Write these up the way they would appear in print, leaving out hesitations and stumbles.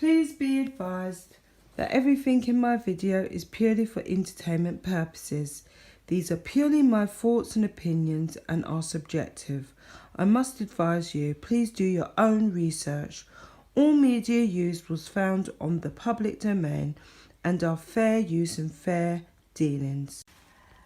Please be advised that everything in my video is purely for entertainment purposes. These are purely my thoughts and opinions and are subjective. I must advise you, please do your own research. All media used was found on the public domain and are fair use and fair dealings.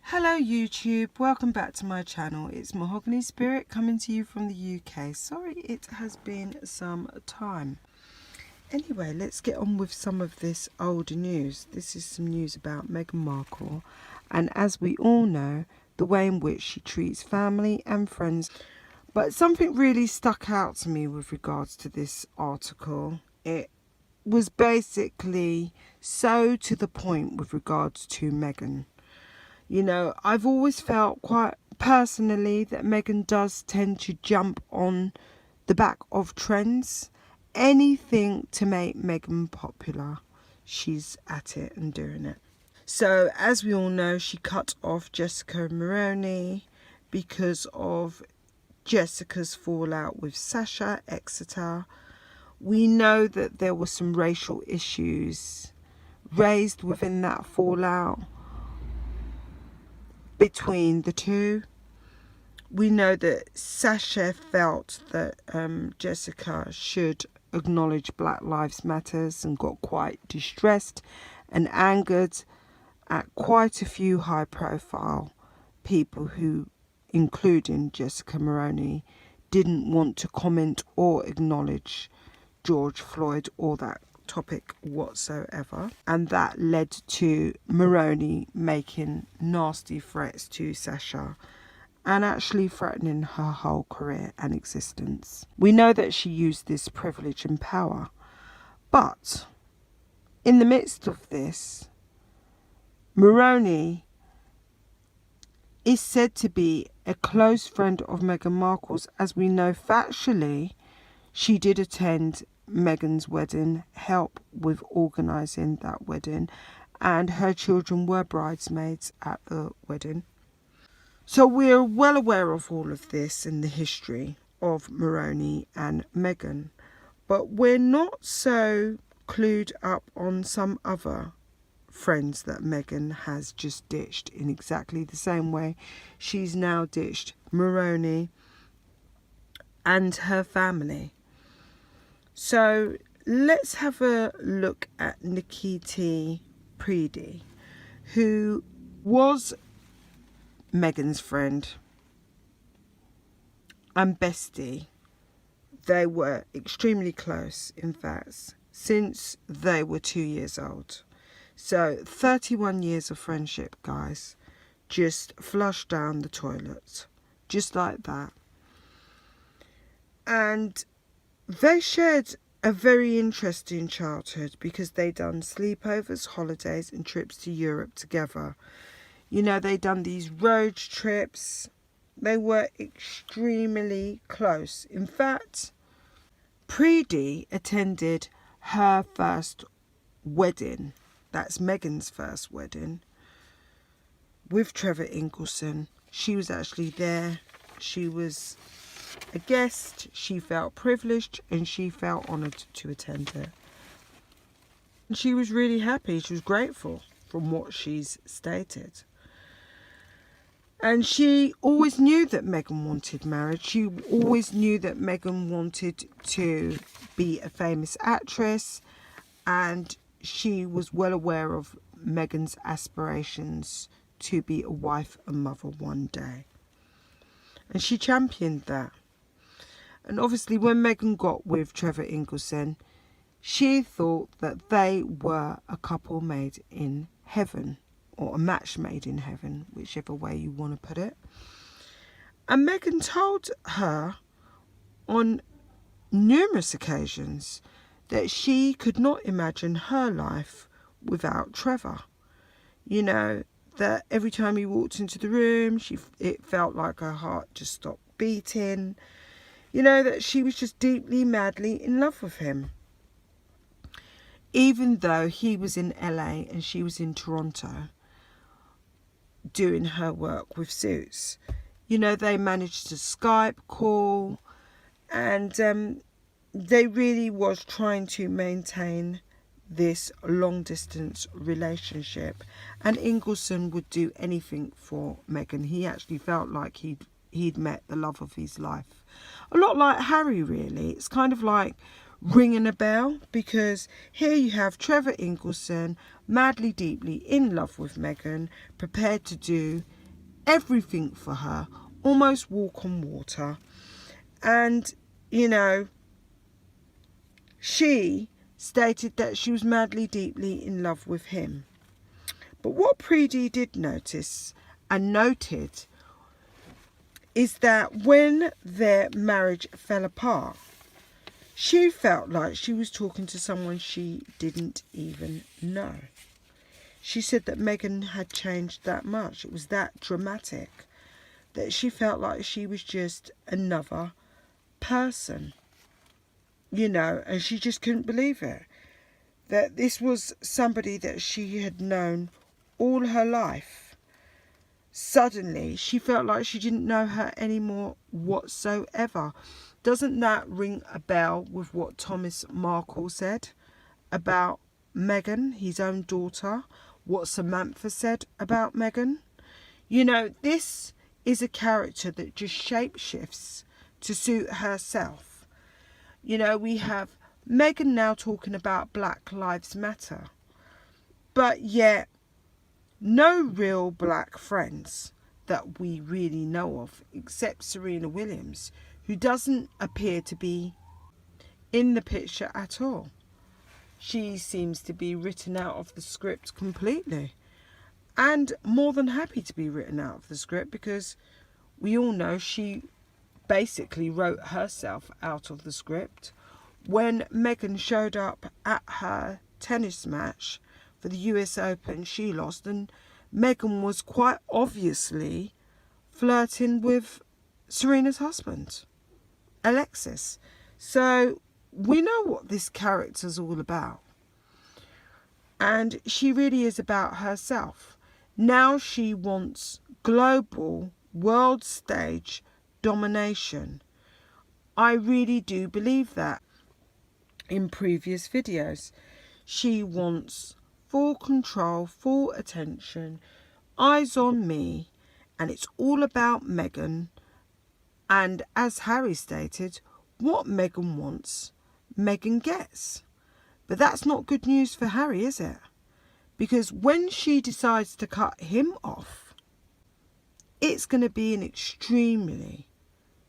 Hello YouTube, welcome back to my channel. It's Mahogany Spirit coming to you from the UK. Sorry it has been some time. Anyway, let's get on with some of this older news. This is some news about Meghan Markle, and as we all know, the way in which she treats family and friends. But something really stuck out to me with regards to this article. It was basically so to the point with regards to Meghan. You know, I've always felt quite personally that Meghan does tend to jump on the back of trends. Anything to make Meghan popular, she's at it and doing it. So as we all know, she cut off Jessica Maroney because of Jessica's fallout with Sasha Exeter. We know that there were some racial issues raised within that fallout between the two. We know that Sasha felt that Jessica should acknowledge Black Lives Matters and got quite distressed and angered at quite a few high profile people who, including Jessica Maroney, didn't want to comment or acknowledge George Floyd or that topic whatsoever, and that led to Maroney making nasty threats to Sasha and actually threatening her whole career and existence. We know that she used this privilege and power, but in the midst of this, Maroney is said to be a close friend of Meghan Markle's, as we know factually she did attend Meghan's wedding, help with organising that wedding, and her children were bridesmaids at the wedding. So we're well aware of all of this in the history of Maroney and Meghan, but we're not so clued up on some other friends that Meghan has just ditched in exactly the same way she's now ditched Maroney and her family. So let's have a look at Nikki Preeti, who was Meghan's friend and bestie. They were extremely close, in fact, since they were 2 years old. So 31 years of friendship, guys, just flushed down the toilet, just like that. And they shared a very interesting childhood because they done sleepovers, holidays and trips to Europe together. You know, they done these road trips. They were extremely close. In fact, Preeti attended her first wedding. That's Meghan's first wedding with Trevor Ingleson. She was actually there. She was a guest. She felt privileged and she felt honoured to attend it. And she was really happy. She was grateful from what she's stated. And she always knew that Meghan wanted marriage. She always knew that Meghan wanted to be a famous actress. And she was well aware of Meghan's aspirations to be a wife and mother one day. And she championed that. And obviously when Meghan got with Trevor Ingleson, she thought that they were a couple made in heaven, or a match made in heaven, whichever way you want to put it. And Meghan told her on numerous occasions that she could not imagine her life without Trevor. You know, that every time he walked into the room, it felt like her heart just stopped beating. You know, that she was just deeply, madly in love with him. Even though he was in LA and she was in Toronto doing her work with Suits. You know, they managed to Skype call, and they really was trying to maintain this long distance relationship, and Ingleson would do anything for Meghan. He actually felt like he'd met the love of his life. A lot like Harry, really. It's kind of like ringing a bell, because here you have Trevor Ingleson madly deeply in love with Meghan, prepared to do everything for her, almost walk on water. And she stated that she was madly deeply in love with him. But what Preeti did notice and noted is that when their marriage fell apart, she felt like she was talking to someone she didn't even know. She said that Meghan had changed that much. It was that dramatic, that she felt like she was just another person, and she just couldn't believe it. That this was somebody that she had known all her life. Suddenly, she felt like she didn't know her anymore whatsoever. Doesn't that ring a bell with what Thomas Markle said about Meghan, his own daughter? What Samantha said about Meghan? This is a character that just shapeshifts to suit herself. We have Meghan now talking about Black Lives Matter, but yet no real black friends that we really know of, except Serena Williams, who doesn't appear to be in the picture at all. She seems to be written out of the script completely, and more than happy to be written out of the script, because we all know she basically wrote herself out of the script. When Meghan showed up at her tennis match for the US Open, she lost, and Meghan was quite obviously flirting with Serena's husband, Alexis. So we know what this character's all about. And she really is about herself. Now she wants global, world stage domination. I really do believe that. In previous videos, she wants full control, full attention, eyes on me, and it's all about Meghan. And as Harry stated, what Meghan wants, Meghan gets. But that's not good news for Harry, is it? Because when she decides to cut him off, it's going to be an extremely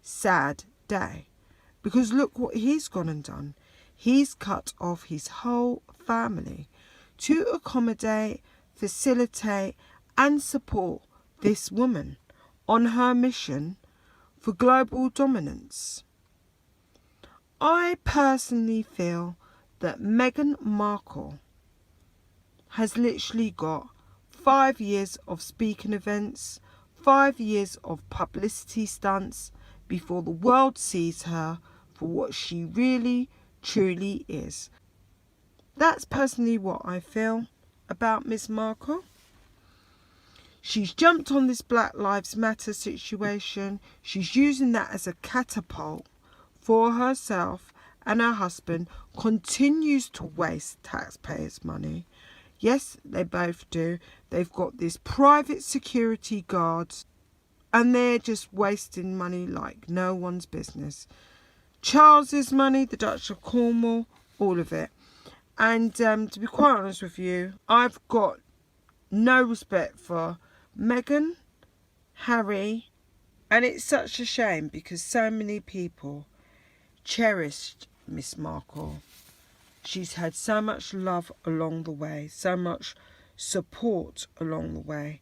sad day. Because look what he's gone and done. He's cut off his whole family to accommodate, facilitate and support this woman on her mission for global dominance. I personally feel that Meghan Markle has literally got 5 years of speaking events, 5 years of publicity stunts before the world sees her for what she really, truly is. That's personally what I feel about Miss Markle. She's jumped on this Black Lives Matter situation. She's using that as a catapult for herself, and her husband continues to waste taxpayers' money. Yes, they both do. They've got this private security guards, and they're just wasting money like no one's business. Charles's money, the Duchess of Cornwall, all of it. And to be quite honest with you, I've got no respect for Meghan, Harry, and it's such a shame because so many people cherished Miss Markle. She's had so much love along the way, so much support along the way,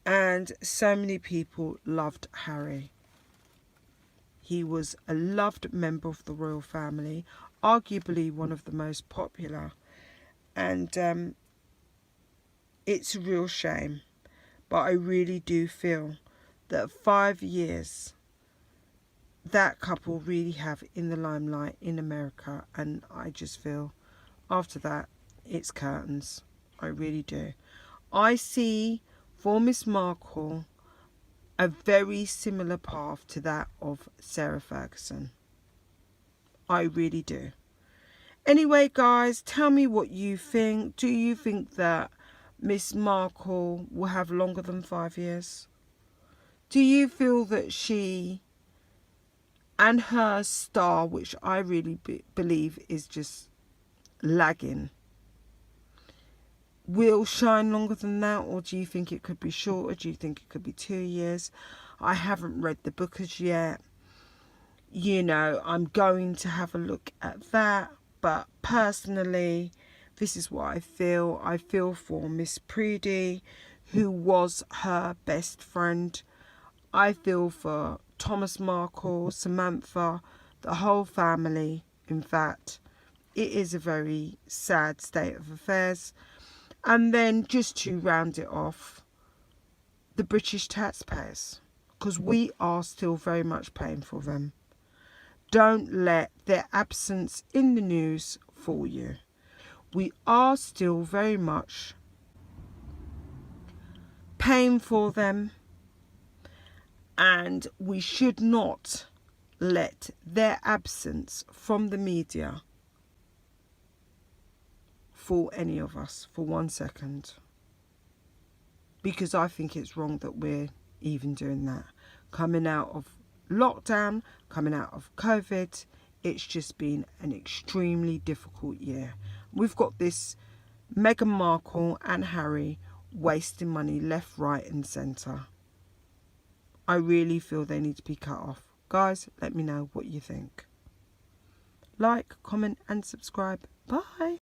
and so many people loved Harry. He was a loved member of the royal family, arguably one of the most popular, and it's a real shame. But I really do feel that 5 years that couple really have in the limelight in America, and I just feel after that it's curtains. I really do. I see for Miss Markle a very similar path to that of Sarah Ferguson. I really do. Anyway, guys, tell me what you think. Do you think that Miss Markle will have longer than 5 years? Do you feel that she and her star, which I really believe is just lagging, will shine longer than that? Or do you think it could be shorter? Do you think it could be 2 years? I haven't read the book as yet. You know, I'm going to have a look at that. But personally, this is what I feel. I feel for Miss Preeti, who was her best friend. I feel for Thomas Markle, Samantha, the whole family. In fact, it is a very sad state of affairs. And then just to round it off, the British taxpayers, because we are still very much paying for them. Don't let their absence in the news fool you. We are still very much paying for them, and we should not let their absence from the media fool any of us for 1 second, because I think it's wrong that we're even doing that. Coming out of lockdown, coming out of COVID, it's just been an extremely difficult year. We've got this Meghan Markle and Harry wasting money left, right and centre. I really feel they need to be cut off. Guys, let me know what you think. Like, comment and subscribe. Bye.